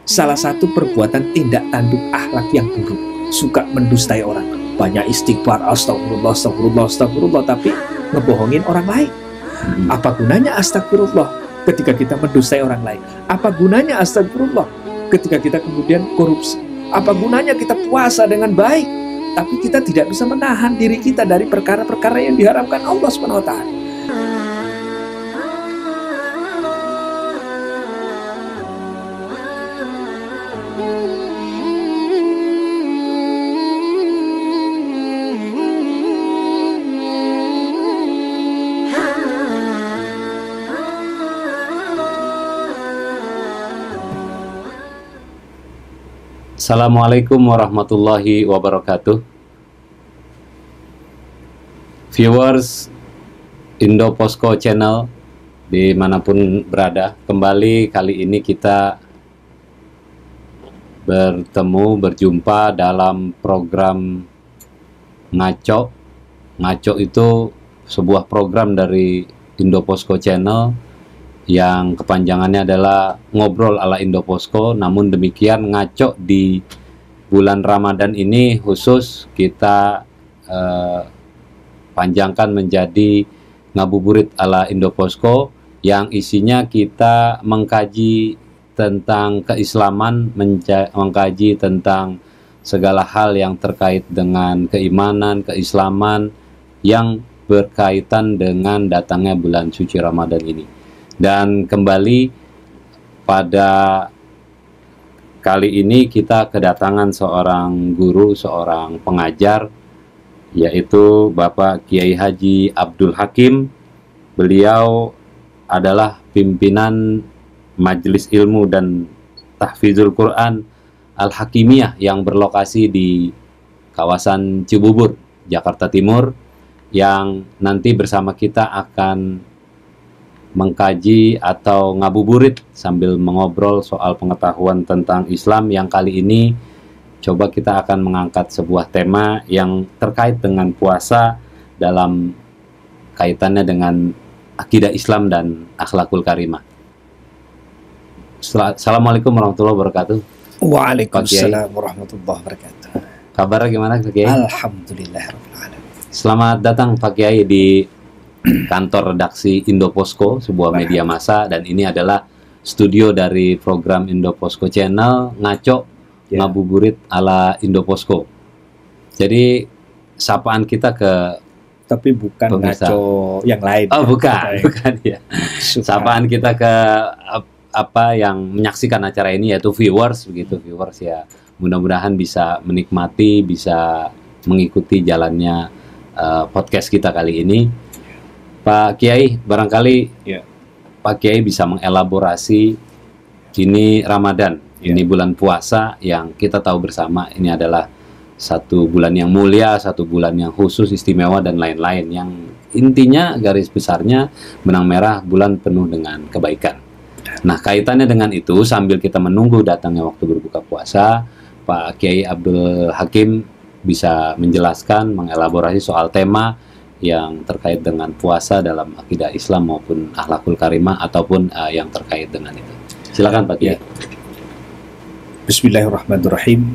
salah satu perbuatan tindak tanduk akhlak yang buruk, suka mendustai orang, banyak istighfar, astagfirullah, astagfirullah, astagfirullah, tapi ngebohongin orang lain. Apa gunanya astagfirullah ketika kita mendustai orang lain? Apa gunanya astagfirullah ketika kita kemudian korupsi? Apa gunanya kita puasa dengan baik, tapi kita tidak bisa menahan diri kita dari perkara-perkara yang diharamkan Allah Subhanahu wa Ta'ala? Assalamualaikum warahmatullahi wabarakatuh. Viewers Indoposko Channel dimanapun berada, kembali kali ini kita berjumpa dalam program Ngaco. Ngaco itu sebuah program dari Indoposko Channel yang kepanjangannya adalah ngobrol ala Indoposko. Namun demikian, ngaco di bulan Ramadan ini khusus kita panjangkan menjadi ngabuburit ala Indoposko, yang isinya kita mengkaji tentang keislaman, mengkaji tentang segala hal yang terkait dengan keimanan, keislaman yang berkaitan dengan datangnya bulan suci Ramadan ini. Dan kembali pada kali ini kita kedatangan seorang guru, seorang pengajar, yaitu Bapak Kiai Haji Abdul Hakim. Beliau adalah pimpinan Majelis Ilmu dan Tahfizul Quran Al-Hakimiyah yang berlokasi di kawasan Cibubur, Jakarta Timur, yang nanti bersama kita akan mengkaji atau ngabuburit sambil mengobrol soal pengetahuan tentang Islam. Yang kali ini coba kita akan mengangkat sebuah tema yang terkait dengan puasa dalam kaitannya dengan akidah Islam dan akhlakul karimah. Assalamualaikum warahmatullahi wabarakatuh. Waalaikumsalam warahmatullahi wabarakatuh. Kabarnya gimana Pak Kiai? Alhamdulillahirrahmanirrahim. Selamat datang Pak Kiai di kantor redaksi Indoposko, sebuah media massa, dan ini adalah studio dari program Indoposko Channel Ngaco, ngabuburit ala Indoposko. Jadi sapaan kita ke, tapi bukan pemirsa. Ngaco yang lain. Oh bukan ya. Sapaan kita ke apa yang menyaksikan acara ini, yaitu viewers, begitu viewers ya. Mudah-mudahan bisa menikmati, bisa mengikuti jalannya podcast kita kali ini. Pak Kiai, barangkali Pak Kiai bisa mengelaborasi, ini Ramadan, ini bulan puasa yang kita tahu bersama ini adalah satu bulan yang mulia, satu bulan yang khusus, istimewa, dan lain-lain, yang intinya garis besarnya benang merah bulan penuh dengan kebaikan. Nah, kaitannya dengan itu, sambil kita menunggu datangnya waktu berbuka puasa, Pak Kiai Abdul Hakim bisa menjelaskan, mengelaborasi soal tema yang terkait dengan puasa dalam akidah Islam maupun akhlakul karimah, ataupun yang terkait dengan itu. Silakan Pak Kiai. Bismillahirrahmanirrahim.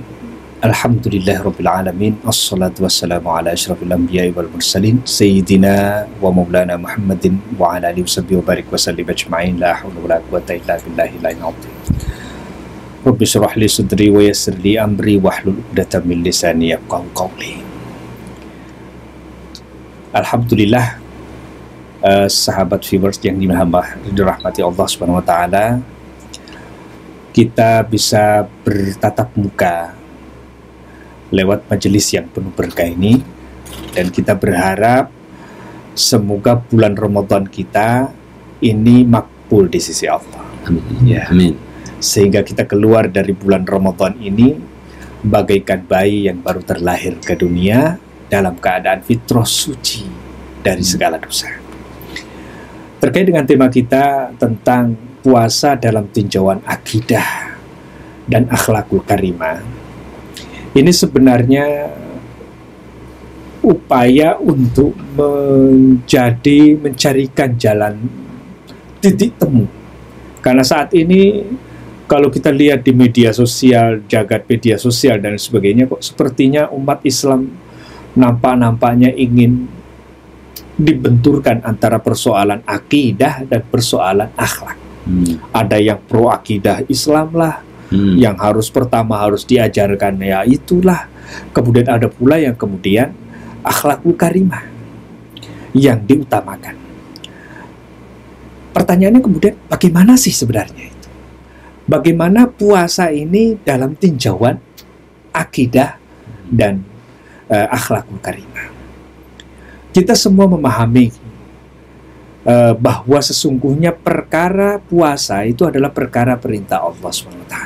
Alhamdulillahirabbil alamin. Assalatu wassalamu ala asyrafil anbiya'i wal mursalin sayyidina wa maulana Muhammadin wa ala alihi wa barik wa sallim ajma'in. La haula wala quwwata illa billahil aliyyil azim. Rabbi shrah li sadri wa yassir li amri wahlul 'uqdatam min lisani yafqahu qawli. Alhamdulillah, sahabat viewers yang dirahmati Allah Subhanahu wa Ta'ala, kita bisa bertatap muka lewat majelis yang penuh berkah ini, dan kita berharap semoga bulan Ramadan kita ini makbul di sisi Allah. Amin. Ya. Amin. Sehingga kita keluar dari bulan Ramadan ini bagaikan bayi yang baru terlahir ke dunia dalam keadaan fitrah suci dari segala dosa. Terkait dengan tema kita tentang puasa dalam tinjauan akidah dan akhlakul karimah, ini sebenarnya upaya untuk mencarikan jalan titik temu. Karena saat ini Kalau kita lihat di media sosial, jagat media sosial dan sebagainya, kok sepertinya umat Islam nampak-nampaknya ingin dibenturkan antara persoalan akidah dan persoalan akhlak. Ada yang pro akidah Islam lah, yang pertama harus diajarkan ya itulah. Kemudian ada pula yang kemudian akhlakul karimah yang diutamakan. Pertanyaannya kemudian bagaimana sih sebenarnya itu? Bagaimana puasa ini dalam tinjauan akidah dan akhlakul karimah? Kita semua memahami bahwa sesungguhnya perkara puasa itu adalah perkara perintah Allah SWT.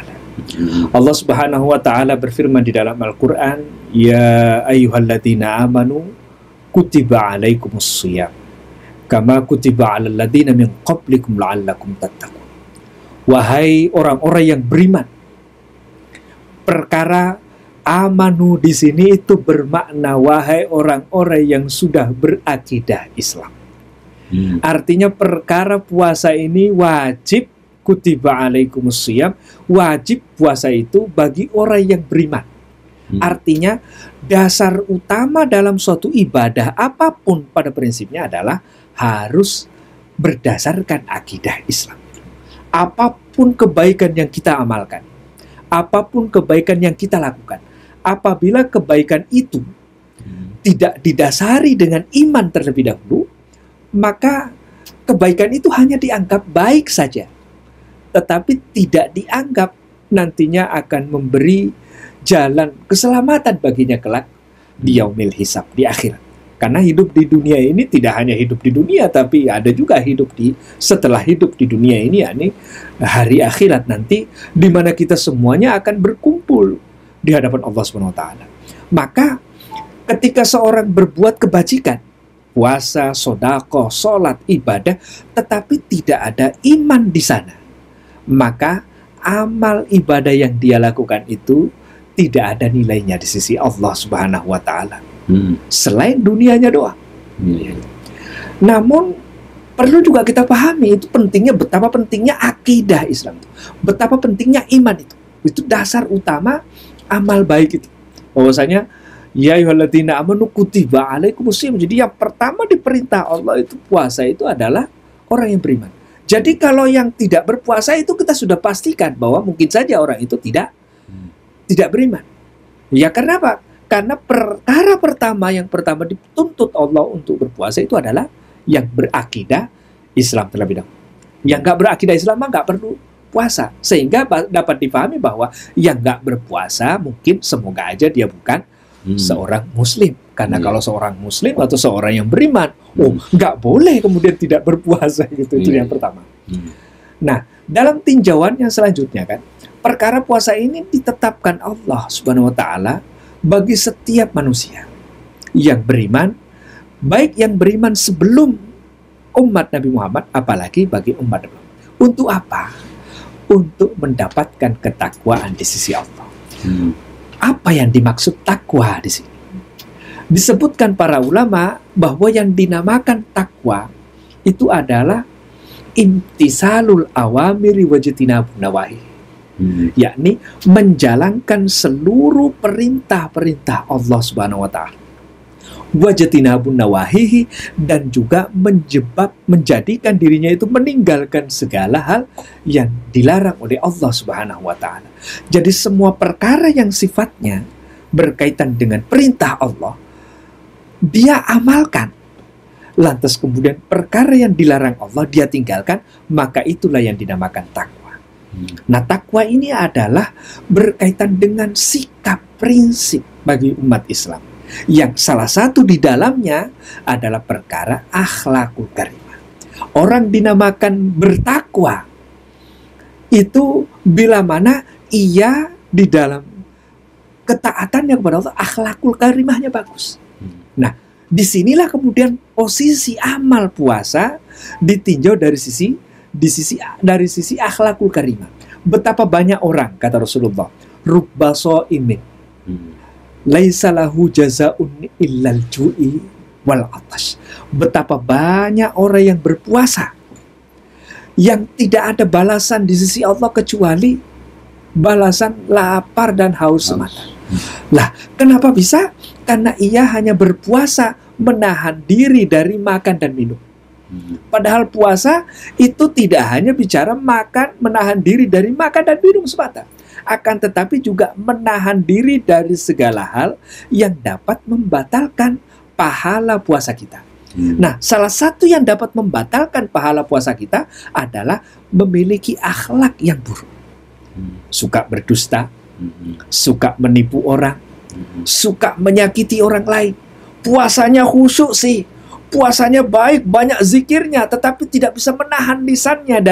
Allah Subhanahu wa Ta'ala berfirman di dalam Al-Quran, ya ayyuhalladzina amanu kutiba alaikumus shiyam kama kutiba alal ladzina min qablikum la'allakum tattaqun. Wahai orang-orang yang beriman. Perkara amanu di sini itu bermakna wahai orang-orang yang sudah berakidah Islam. Artinya perkara puasa ini wajib, kutiba alaikumus shiyam, wajib puasa itu bagi orang yang beriman. Artinya dasar utama dalam suatu ibadah apapun pada prinsipnya adalah harus berdasarkan akidah Islam. Apapun kebaikan yang kita amalkan, apapun kebaikan yang kita lakukan, apabila kebaikan itu tidak didasari dengan iman terlebih dahulu, maka kebaikan itu hanya dianggap baik saja, tetapi tidak dianggap nantinya akan memberi jalan keselamatan baginya kelak di yaumil hisab, di akhirat. Karena hidup di dunia ini tidak hanya hidup di dunia, tapi ada juga hidup setelah hidup di dunia ini, yakni hari akhirat nanti, di mana kita semuanya akan berkumpul di hadapan Allah SWT. Maka ketika seorang berbuat kebajikan, puasa, sedekah, sholat, ibadah, tetapi tidak ada iman di sana, maka amal ibadah yang dia lakukan itu tidak ada nilainya di sisi Allah Subhanahu wa Ta'ala. Selain dunianya doang. Namun perlu juga kita pahami itu pentingnya, betapa pentingnya akidah Islam itu, betapa pentingnya iman itu dasar utama amal baik itu. Bahwasanya ya ayyuhalladzina amanu kutiba alaikumus shiyam. Jadi yang pertama diperintah Allah itu puasa itu adalah orang yang beriman. Jadi kalau yang tidak berpuasa itu kita sudah pastikan bahwa mungkin saja orang itu tidak beriman. Ya karena apa? Karena perkara pertama yang dituntut Allah untuk berpuasa itu adalah yang berakidah Islam terlebih dahulu. Yang nggak berakidah Islam mah nggak perlu puasa. Sehingga dapat dipahami bahwa yang nggak berpuasa mungkin semoga aja dia bukan seorang Muslim. Karena kalau seorang Muslim atau seorang yang beriman, nggak boleh kemudian tidak berpuasa gitu. Itu yang pertama. Nah, dalam tinjauan yang selanjutnya kan, perkara puasa ini ditetapkan Allah Subhanahu wa Ta'ala bagi setiap manusia yang beriman, baik yang beriman sebelum umat Nabi Muhammad, apalagi bagi umat Nabi Muhammad. Untuk apa? Untuk mendapatkan ketakwaan di sisi Allah. Apa yang dimaksud takwa di sini? Disebutkan para ulama bahwa yang dinamakan takwa itu adalah imtisalul awamiri wajtinabun nawahi. Yakni menjalankan seluruh perintah-perintah Allah Subhanahu wa Ta'ala, wajtinabun nawahihi, dan juga menjadikan dirinya itu meninggalkan segala hal yang dilarang oleh Allah Subhanahu wa Ta'ala. Jadi semua perkara yang sifatnya berkaitan dengan perintah Allah dia amalkan. Lantas kemudian perkara yang dilarang Allah dia tinggalkan, maka itulah yang dinamakan takwa. Nah, takwa ini adalah berkaitan dengan sikap prinsip bagi umat Islam, yang salah satu di dalamnya adalah perkara akhlakul karimah. Orang dinamakan bertakwa itu bila mana ia di dalam ketaatannya kepada Allah, akhlakul karimahnya bagus. Nah, disinilah kemudian posisi amal puasa ditinjau dari sisi akhlakul karimah. Betapa banyak orang, kata Rasulullah, rubba shaimin laisa lahu jazaa'un illal ju'i wal atash. Betapa banyak orang yang berpuasa yang tidak ada balasan di sisi Allah kecuali balasan lapar dan haus semata. Lah, kenapa bisa? Karena ia hanya berpuasa menahan diri dari makan dan minum. Padahal puasa itu tidak hanya bicara makan, menahan diri dari makan dan minum semata, akan tetapi juga menahan diri dari segala hal yang dapat membatalkan pahala puasa kita. Nah, salah satu yang dapat membatalkan pahala puasa kita adalah memiliki akhlak yang buruk. Suka berdusta, suka menipu orang, suka menyakiti orang lain. Puasanya khusyuk sih, puasanya baik, banyak zikirnya, tetapi tidak bisa menahan lisannya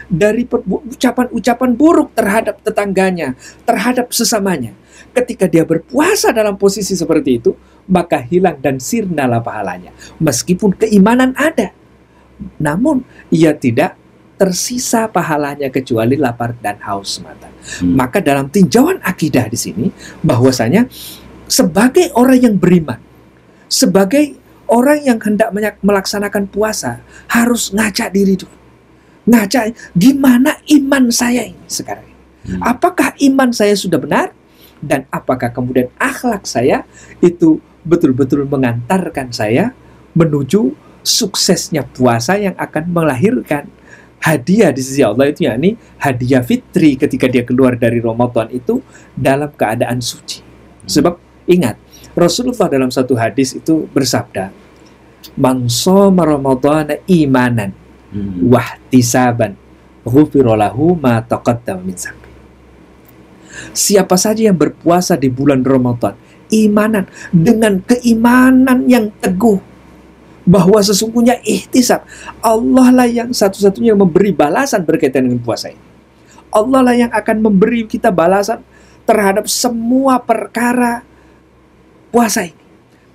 dari ucapan-ucapan buruk terhadap tetangganya, terhadap sesamanya. Ketika dia berpuasa dalam posisi seperti itu, maka hilang dan sirnalah pahalanya. Meskipun keimanan ada, namun ia tidak tersisa pahalanya kecuali lapar dan haus semata. Maka dalam tinjauan akidah di sini, bahwasanya sebagai orang yang beriman, sebagai orang yang hendak melaksanakan puasa, harus ngajak diri dulu. Ngajak, gimana iman saya ini sekarang? Apakah iman saya sudah benar? Dan apakah kemudian akhlak saya itu betul-betul mengantarkan saya menuju suksesnya puasa yang akan melahirkan hadiah di sisi Allah, itu yakni hadiah fitri ketika dia keluar dari Ramadan itu dalam keadaan suci. Sebab ingat, Rasulullah dalam satu hadis itu bersabda, "Man shoma Ramadhana imanan wahtisaban ghufira lahu ma taqaddama min dzambi." Siapa saja yang berpuasa di bulan Ramadan imanan, dengan keimanan yang teguh bahwa sesungguhnya ihtisab, Allah lah yang satu-satunya memberi balasan berkaitan dengan puasa ini. Allah lah yang akan memberi kita balasan terhadap semua perkara puasa ini.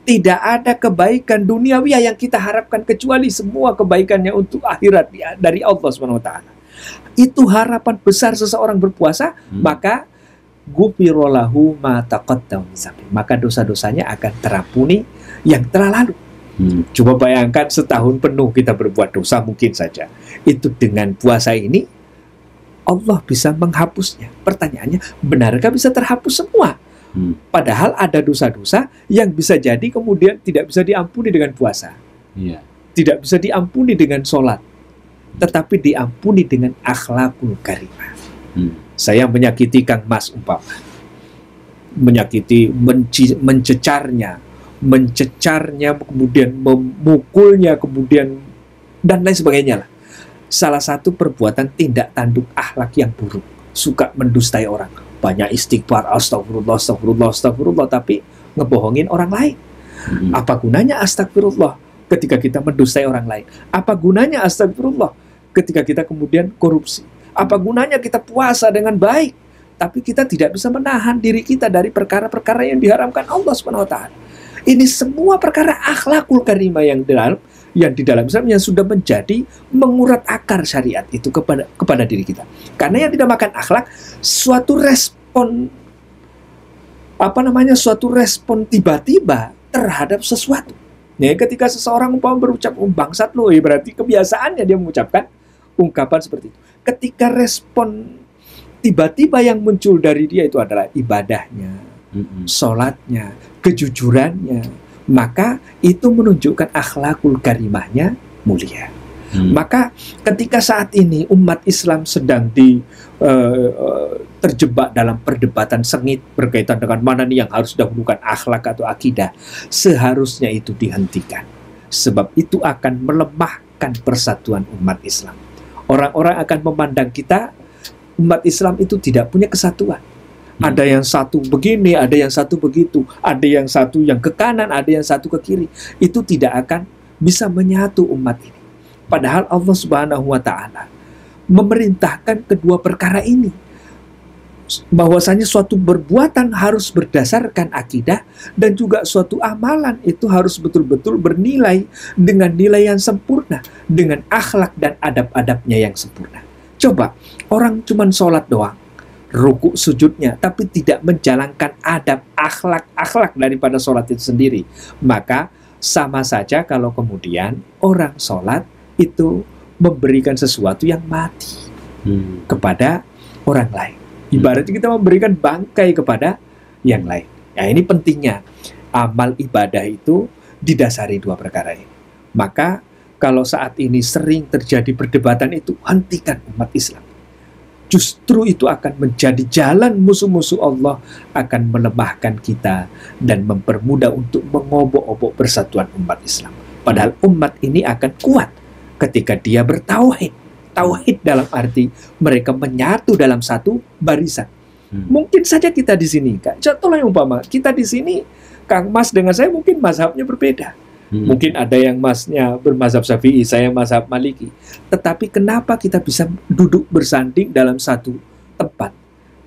Tidak ada kebaikan duniawi yang kita harapkan kecuali semua kebaikannya untuk akhirat dari Allah SWT. Itu harapan besar seseorang berpuasa, maka ghufirallahu ma taqaddama min dzambi, maka dosa-dosanya akan terampuni yang telah lalu. Coba bayangkan setahun penuh kita berbuat dosa mungkin saja. Itu dengan puasa ini Allah bisa menghapusnya. Pertanyaannya, benarkah bisa terhapus semua? Padahal ada dosa-dosa yang bisa jadi kemudian tidak bisa diampuni dengan puasa. Tidak bisa diampuni dengan sholat, tetapi diampuni dengan akhlakul karimah. Saya menyakiti Kang Mas umpama, menyakiti, mencecarnya, kemudian memukulnya, kemudian dan lain sebagainya lah. Salah satu perbuatan tindak tanduk akhlak yang buruk, suka mendustai orang, banyak istighfar, astagfirullah, astagfirullah, astagfirullah, tapi ngebohongin orang lain. Apa gunanya astagfirullah ketika kita mendustai orang lain? Apa gunanya astagfirullah ketika kita kemudian korupsi? Apa gunanya kita puasa dengan baik, tapi kita tidak bisa menahan diri kita dari perkara-perkara yang diharamkan Allah SWT. Ini semua perkara akhlakul karimah yang di dalam Islam yang sudah menjadi mengurat akar syariat itu kepada diri kita. Karena yang tidak makan akhlak, suatu respon tiba-tiba terhadap sesuatu. Ya, ketika seseorang berucap bangsat lo, berarti kebiasaannya dia mengucapkan ungkapan seperti itu. Ketika respon tiba-tiba yang muncul dari dia itu adalah ibadahnya, sholatnya, kejujurannya, maka itu menunjukkan akhlakul karimahnya mulia. Maka ketika saat ini umat Islam sedang terjebak dalam perdebatan sengit berkaitan dengan mana nih yang harus didahulukan, akhlak atau akidah, seharusnya itu dihentikan. Sebab itu akan melemahkan persatuan umat Islam. Orang-orang akan memandang kita, umat Islam itu tidak punya kesatuan. Ada yang satu begini, ada yang satu begitu, ada yang satu yang ke kanan, ada yang satu ke kiri. Itu tidak akan bisa menyatu umat ini. Padahal Allah Subhanahu wa Ta'ala memerintahkan kedua perkara ini, bahwasanya suatu perbuatan harus berdasarkan akidah, dan juga suatu amalan itu harus betul-betul bernilai dengan nilai yang sempurna, dengan akhlak dan adab-adabnya yang sempurna. Coba, orang cuma sholat doang, rukuk sujudnya, tapi tidak menjalankan adab akhlak daripada sholat itu sendiri, maka sama saja kalau kemudian orang sholat itu memberikan sesuatu yang mati kepada orang lain. Ibaratnya kita memberikan bangkai kepada yang lain. Nah, ini pentingnya amal ibadah itu didasari dua perkara ini. Maka kalau saat ini sering terjadi perdebatan itu, hentikan umat Islam. Justru itu akan menjadi jalan musuh-musuh Allah, akan melemahkan kita dan mempermudah untuk mengobok-obok persatuan umat Islam. Padahal umat ini akan kuat ketika dia bertauhid. Tauhid dalam arti mereka menyatu dalam satu barisan. Mungkin saja kita di sini, Kak. Contohnya umpama kita di sini, Kang Mas dengan saya mungkin mazhabnya berbeda. Mungkin ada yang masnya bermazhab Syafi'i, saya mazhab Maliki. Tetapi kenapa kita bisa duduk bersanding dalam satu tempat?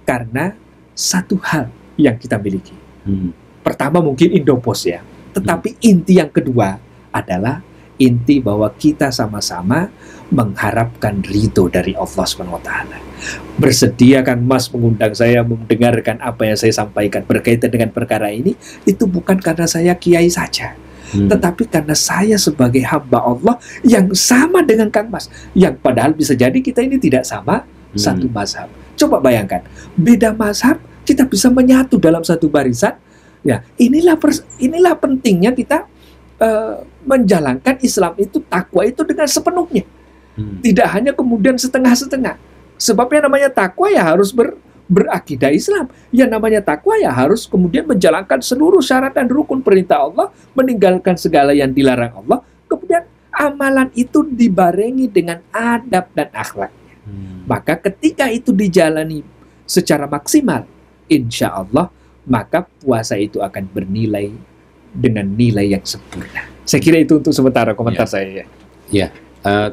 Karena satu hal yang kita miliki. Pertama mungkin Indopos ya. Tetapi inti yang kedua adalah inti bahwa kita sama-sama mengharapkan ridho dari Allah SWT. Bersedia Kang Mas mengundang saya mendengarkan apa yang saya sampaikan berkaitan dengan perkara ini, itu bukan karena saya kiai saja. Tetapi karena saya sebagai hamba Allah yang sama dengan Kang Mas, yang padahal bisa jadi kita ini tidak sama satu mazhab. Coba bayangkan, beda mazhab kita bisa menyatu dalam satu barisan. Ya, inilah pentingnya kita menjalankan Islam itu, takwa itu dengan sepenuhnya. Tidak hanya kemudian setengah-setengah. Sebabnya namanya takwa ya harus berakidah Islam. Yang namanya takwa ya harus kemudian menjalankan seluruh syarat dan rukun perintah Allah, meninggalkan segala yang dilarang Allah. Kemudian amalan itu dibarengi dengan adab dan akhlaknya. Maka ketika itu dijalani secara maksimal, insya Allah, maka puasa itu akan bernilai dengan nilai yang sempurna. Saya kira itu untuk sementara komentar saya. Ya,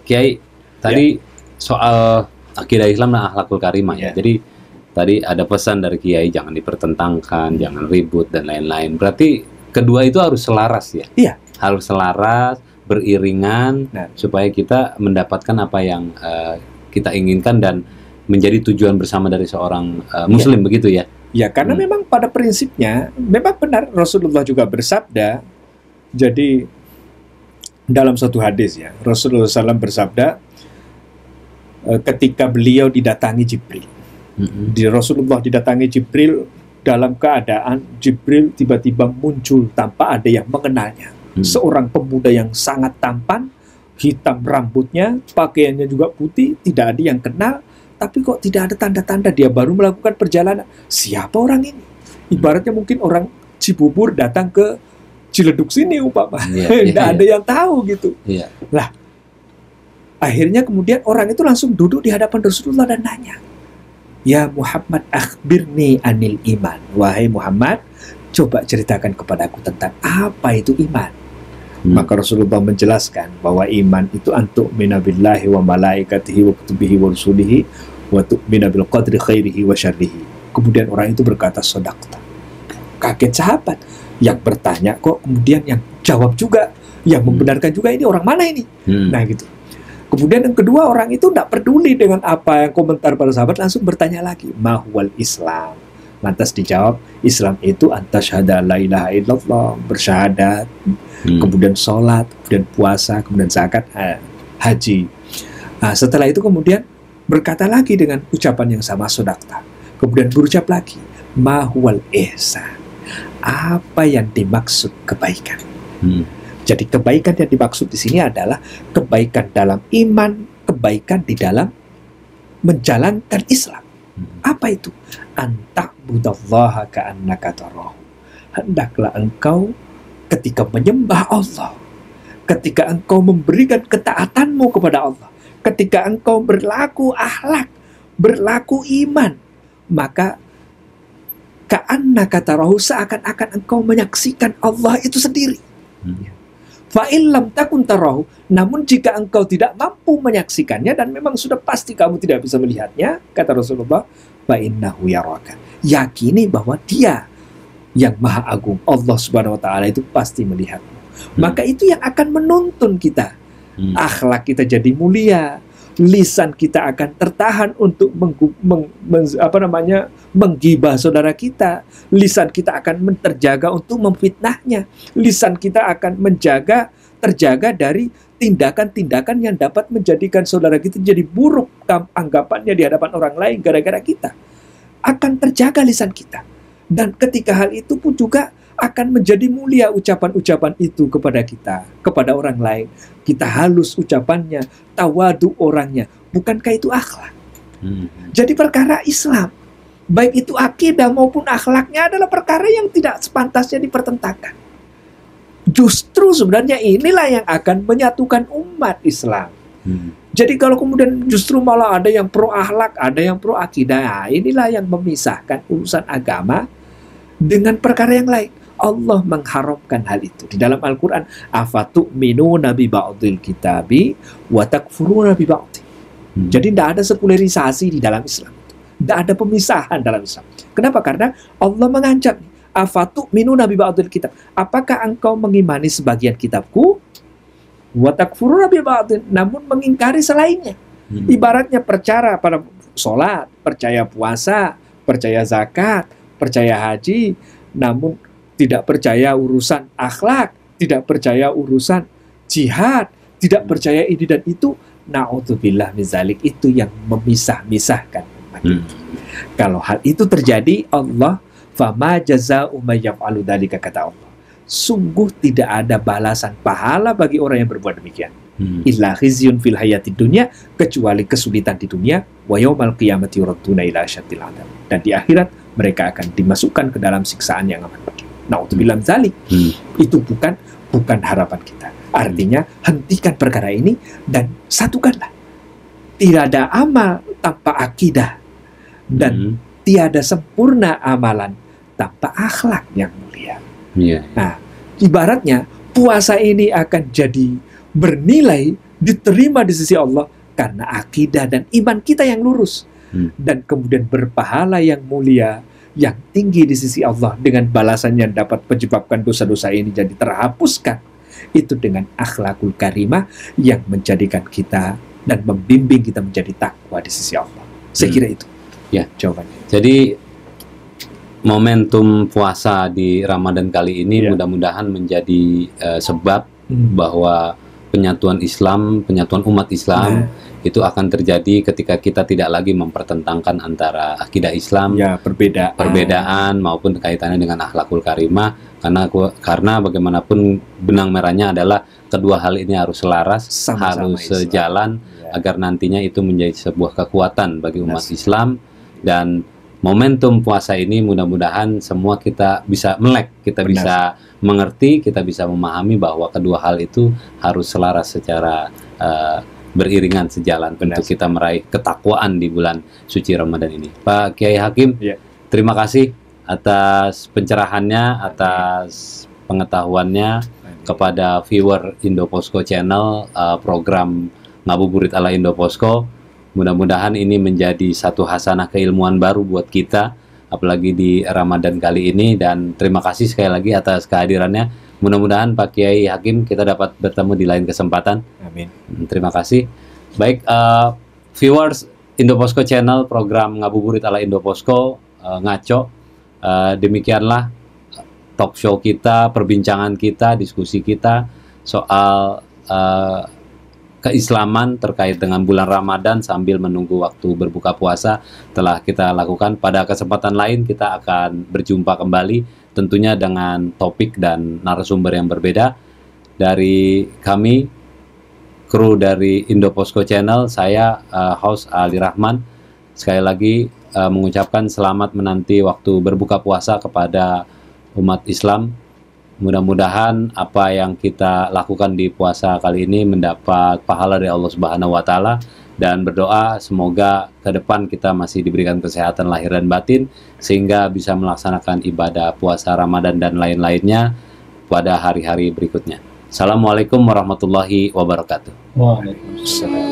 Kiai, tadi soal akidah Islam dan akhlakul karimah ya. Jadi tadi ada pesan dari Kiai, jangan dipertentangkan, jangan ribut dan lain-lain. Berarti kedua itu harus selaras ya? Iya. Harus selaras, beriringan, supaya kita mendapatkan apa yang kita inginkan dan menjadi tujuan bersama dari seorang Muslim, begitu ya? Ya, karena memang pada prinsipnya, memang benar Rasulullah juga bersabda. Jadi dalam suatu hadis ya, Rasulullah SAW bersabda ketika beliau didatangi Jibril. Di Rasulullah didatangi Jibril dalam keadaan Jibril tiba-tiba muncul tanpa ada yang mengenalnya. Seorang pemuda yang sangat tampan, hitam rambutnya, pakaiannya juga putih, tidak ada yang kenal, tapi kok tidak ada tanda-tanda dia baru melakukan perjalanan. Siapa orang ini? Ibaratnya mungkin orang Cibubur datang ke Ciledug sini umpama. Tidak ada yang tahu gitu. Lah, akhirnya kemudian orang itu langsung duduk di hadapan Rasulullah dan nanya, "Ya Muhammad, akhbirni anil iman." Wahai Muhammad, coba ceritakan kepadaku tentang apa itu iman. Maka Rasulullah menjelaskan bahwa iman itu antu'mina billahi wa malaikatihi wa kutubihi wa rusulihi wa tu'mina bil qadri khairihi wa syarrihi. Kemudian orang itu berkata, "Shadaqta." Kaget sahabat yang bertanya, kok kemudian yang jawab juga, yang membenarkan juga, ini orang mana ini? Nah gitu. Kemudian yang kedua, orang itu tidak peduli dengan apa yang komentar para sahabat, langsung bertanya lagi, "Mahwal Islam?" Lantas dijawab, Islam itu antasyhada la ilaha illallah, bersyahadat, kemudian sholat, kemudian puasa, kemudian zakat, haji. Nah, setelah itu kemudian berkata lagi dengan ucapan yang sama, "Shadaqta." Kemudian berucap lagi, "Mahwal ihsan." Apa yang dimaksud kebaikan? Jadi kebaikan yang dimaksud di sini adalah kebaikan dalam iman, kebaikan di dalam menjalankan Islam. Apa itu? Anta'budallaha ka'annaka tarahu. Hendaklah engkau ketika menyembah Allah, ketika engkau memberikan ketaatanmu kepada Allah, ketika engkau berlaku akhlak, berlaku iman, maka ka'annaka tarahu, seakan-akan engkau menyaksikan Allah itu sendiri. Fa'in lam takun tarahu, namun jika engkau tidak mampu menyaksikannya dan memang sudah pasti kamu tidak bisa melihatnya, kata Rasulullah, fa'innahu yaraka, yakini bahwa dia yang maha agung, Allah subhanahu wa ta'ala itu pasti melihatmu. Maka itu yang akan menuntun kita, akhlak kita jadi mulia, lisan kita akan tertahan untuk menggibah saudara kita, lisan kita akan terjaga untuk memfitnahnya, lisan kita akan terjaga dari tindakan-tindakan yang dapat menjadikan saudara kita jadi buruk anggapannya di hadapan orang lain gara-gara kita. akan terjaga lisan kita. Dan ketika hal itu pun juga akan menjadi mulia ucapan-ucapan itu kepada kita, kepada orang lain. Kita halus ucapannya, tawadu orangnya. Bukankah itu akhlak? Jadi perkara Islam, baik itu akidah maupun akhlaknya, adalah perkara yang tidak sepantasnya dipertentangkan. Justru sebenarnya inilah yang akan menyatukan umat Islam. Jadi kalau kemudian justru malah ada yang pro akhlak, ada yang pro akidah, inilah yang memisahkan urusan agama dengan perkara yang lain. Allah mengharamkan hal itu di dalam Al-Quran. Afatu'minuna bi ba'dil kitabi wa takfuruna bi ba'd. Jadi tidak ada sekularisasi di dalam Islam, tidak ada pemisahan dalam Islam. Kenapa? Karena Allah mengancam, afatu'minuna bi ba'dil kitab. Apakah engkau mengimani sebagian kitabku? Wa takfuruna bi ba'd, namun mengingkari selainnya. Ibaratnya percaya pada sholat, percaya puasa, percaya zakat, percaya haji, namun tidak percaya urusan akhlak, tidak percaya urusan jihad, tidak percaya ini dan itu. Na'udzubillah min zalik, itu yang memisah-misahkan umat. Kalau hal itu terjadi, Allah, fama jazaa'u may yaf'alu dzalika, kata Allah, sungguh tidak ada balasan pahala bagi orang yang berbuat demikian. Illa khizyun fil hayatid dunya, kecuali kesulitan di dunia, wa yaumal qiyamati yuradduna ila asyaddil adzab, dan di akhirat mereka akan dimasukkan ke dalam siksaan yang amat pedih. Na'udzubillah min zalik. Itu bukan harapan kita. Artinya hentikan perkara ini dan satukanlah. Tidak ada amal tanpa akidah, dan tiada sempurna amalan tanpa akhlak yang mulia. Nah, ibaratnya puasa ini akan jadi bernilai, diterima di sisi Allah karena akidah dan iman kita yang lurus, dan kemudian berpahala yang mulia, yang tinggi di sisi Allah, dengan balasan yang dapat menyebabkan dosa-dosa ini jadi terhapuskan. Itu dengan akhlakul karimah yang menjadikan kita dan membimbing kita menjadi takwa di sisi Allah. Saya kira itu ya jawabannya. Jadi momentum puasa di Ramadan kali ini mudah-mudahan menjadi sebab bahwa penyatuan Islam, penyatuan umat Islam itu akan terjadi ketika kita tidak lagi mempertentangkan antara akidah Islam, perbedaan maupun kaitannya dengan akhlakul karimah, karena bagaimanapun benang merahnya adalah kedua hal ini harus selaras, harus sejalan agar nantinya itu menjadi sebuah kekuatan bagi umat Islam. Dan momentum puasa ini mudah-mudahan semua kita bisa melek, kita bisa mengerti, kita bisa memahami bahwa kedua hal itu harus selaras secara beriringan, sejalan untuk kita meraih ketakwaan di bulan suci Ramadan ini. Pak Kiai Hakim, terima kasih atas pencerahannya, atas pengetahuannya kepada viewer Indoposko Channel, program Ngabuburit ala Indoposko. Mudah-mudahan ini menjadi satu hasanah keilmuan baru buat kita, apalagi di Ramadan kali ini. Dan terima kasih sekali lagi atas kehadirannya. Mudah-mudahan Pak Kiai Hakim kita dapat bertemu di lain kesempatan. Amin. Terima kasih. Baik, viewers Indoposko Channel, program Ngabuburit ala Indoposko, ngaco. Demikianlah talk show kita, perbincangan kita, diskusi kita soal keislaman terkait dengan bulan Ramadan sambil menunggu waktu berbuka puasa telah kita lakukan. Pada kesempatan lain kita akan berjumpa kembali, tentunya dengan topik dan narasumber yang berbeda. Dari kami, kru dari Indoposko Channel, saya host Ali Rahman, sekali lagi mengucapkan selamat menanti waktu berbuka puasa kepada umat Islam. Mudah-mudahan apa yang kita lakukan di puasa kali ini mendapat pahala dari Allah Subhanahu wa Ta'ala, dan berdoa semoga ke depan kita masih diberikan kesehatan lahir dan batin sehingga bisa melaksanakan ibadah puasa Ramadan dan lain-lainnya pada hari-hari berikutnya. Assalamualaikum warahmatullahi wabarakatuh. Waalaikumsalam.